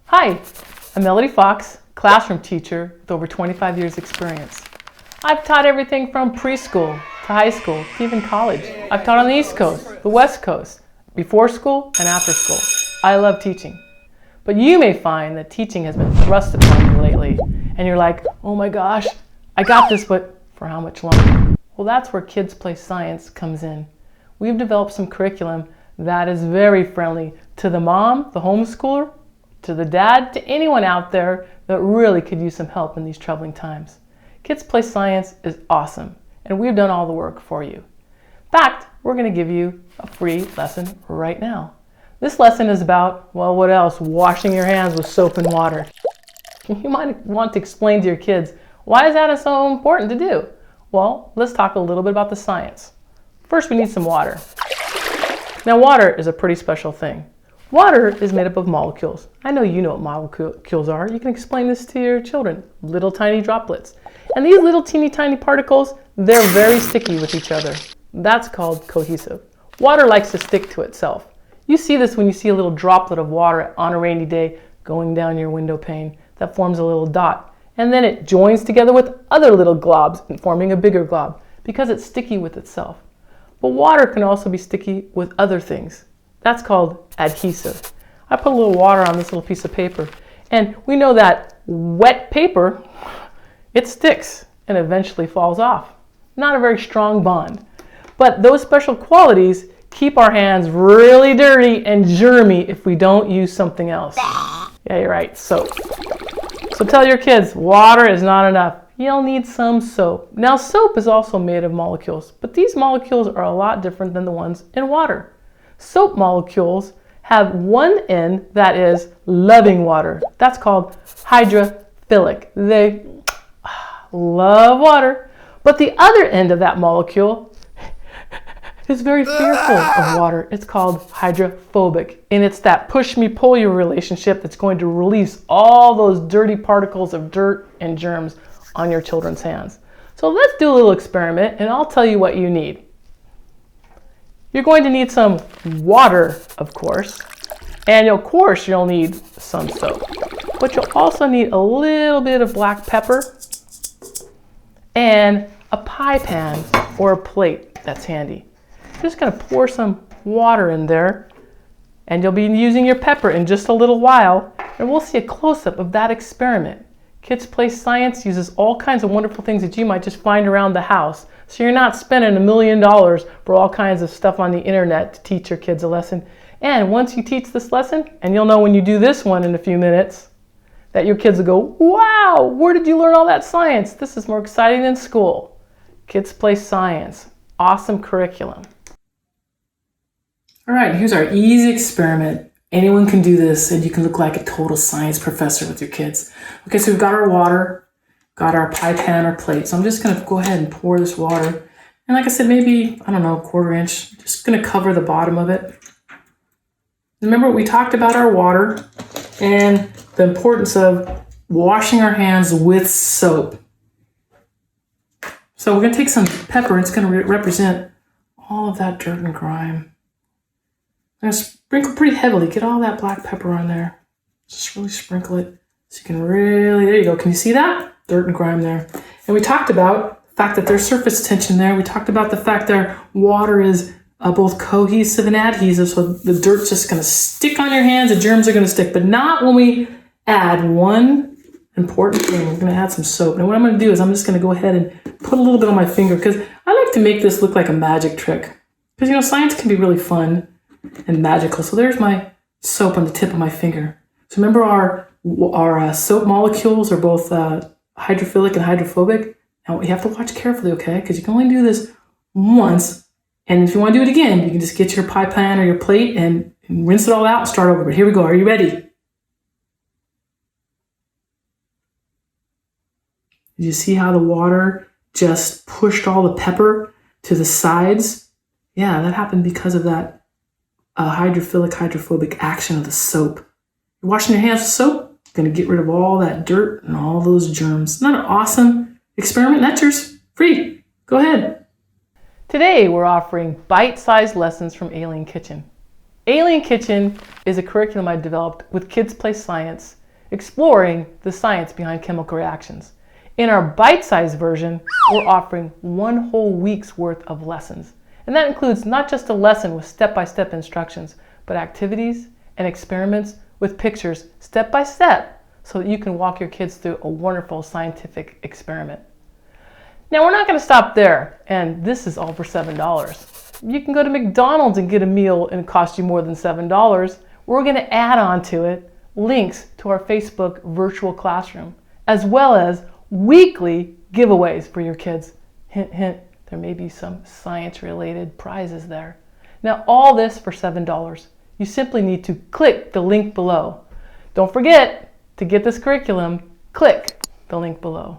Hi, I'm Melody Fox, classroom teacher with over 25 years experience. I've taught everything from preschool to high school to even college. I've taught on the East Coast, the West Coast, before school and after school. I love teaching. But you may find that teaching has been thrust upon you lately, and you're like, oh my gosh, I got this, but for how much longer? Well, that's where Kids Play Science comes in. We've developed some curriculum that is very friendly to the mom, the homeschooler, to the dad, to anyone out there that really could use some help in these troubling times. Kids Play Science is awesome, and we've done all the work for you. In fact, we're going to give you a free lesson right now. This lesson is about, well, what else? Washing your hands with soap and water. You might want to explain to your kids, why is that so important to do? Well, let's talk a little bit about the science. First, we need some water. Now, water is a pretty special thing. Water is made up of molecules. I know you know what molecules are. You can explain this to your children. Little tiny droplets. And these little teeny tiny particles, they're very sticky with each other. That's called cohesive. Water likes to stick to itself. You see this when you see a little droplet of water on a rainy day going down your window pane that forms a little dot. And then it joins together with other little globs and forming a bigger glob because it's sticky with itself. But water can also be sticky with other things. That's called adhesive. I put a little water on this little piece of paper, and we know that wet paper, it sticks and eventually falls off. Not a very strong bond. But those special qualities keep our hands really dirty and germy if we don't use something else. Yeah, you're right, soap. So tell your kids, water is not enough. You'll need some soap. Now, soap is also made of molecules, but these molecules are a lot different than the ones in water. Soap molecules have one end that is loving water. That's called hydrophilic. They love water. But the other end of that molecule is very fearful of water. It's called hydrophobic. And it's that push me, pull you relationship that's going to release all those dirty particles of dirt and germs on your children's hands. So let's do a little experiment, and I'll tell you what you need. You're going to need some water, of course, and of course you'll need some soap. But you'll also need a little bit of black pepper and a pie pan or a plate that's handy. You're just going to pour some water in there, and you'll be using your pepper in just a little while, and we'll see a close-up of that experiment. Kids Play Science uses all kinds of wonderful things that you might just find around the house, so you're not spending $1 million for all kinds of stuff on the internet to teach your kids a lesson. And once you teach this lesson, and you'll know when you do this one in a few minutes, that your kids will go, wow, where did you learn all that science? This is more exciting than school. Kids Play Science, awesome curriculum. All right, here's our easy experiment. Anyone can do this, and you can look like a total science professor with your kids. Okay, so we've got our water, got our pie pan or plate. So I'm just going to go ahead and pour this water. And like I said, maybe, I don't know, 1/4 inch. Just going to cover the bottom of it. Remember, we talked about our water and the importance of washing our hands with soap. So we're going to take some pepper. It's going to represent all of that dirt and grime. I'm going to sprinkle pretty heavily. Get all that black pepper on there. Just really sprinkle it so you can really, there you go. Can you see that? Dirt and grime there. And we talked about the fact that there's surface tension there. We talked about the fact that water is both cohesive and adhesive, so the dirt's just going to stick on your hands, the germs are going to stick, but not when we add one important thing. We're going to add some soap. And what I'm going to do is I'm just going to go ahead and put a little bit on my finger, because I like to make this look like a magic trick. Because, you know, science can be really fun and magical. So there's my soap on the tip of my finger. So remember our soap molecules are both hydrophilic and hydrophobic. Now you have to watch carefully, okay? Because you can only do this once. And if you want to do it again, you can just get your pie pan or your plate and rinse it all out and start over. But here we go. Are you ready? Did you see how the water just pushed all the pepper to the sides? Yeah, that happened because of that hydrophilic, hydrophobic action of the soap. You're washing your hands with soap, going to get rid of all that dirt and all those germs. Isn't that an awesome experiment? That's yours. Free. Go ahead. Today, we're offering bite-sized lessons from Alien Kitchen. Alien Kitchen is a curriculum I developed with Kids Play Science, exploring the science behind chemical reactions. In our bite-sized version, we're offering 1 whole week's worth of lessons. And that includes not just a lesson with step-by-step instructions, but activities and experiments with pictures step by step so that you can walk your kids through a wonderful scientific experiment. Now, we're not going to stop there, and this is all for $7. You can go to McDonald's and get a meal and it costs you more than $7. We're going to add on to it links to our Facebook virtual classroom, as well as weekly giveaways for your kids. Hint, hint, there may be some science-related prizes there. Now, all this for $7. You simply need to click the link below. Don't forget, to get this curriculum, click the link below.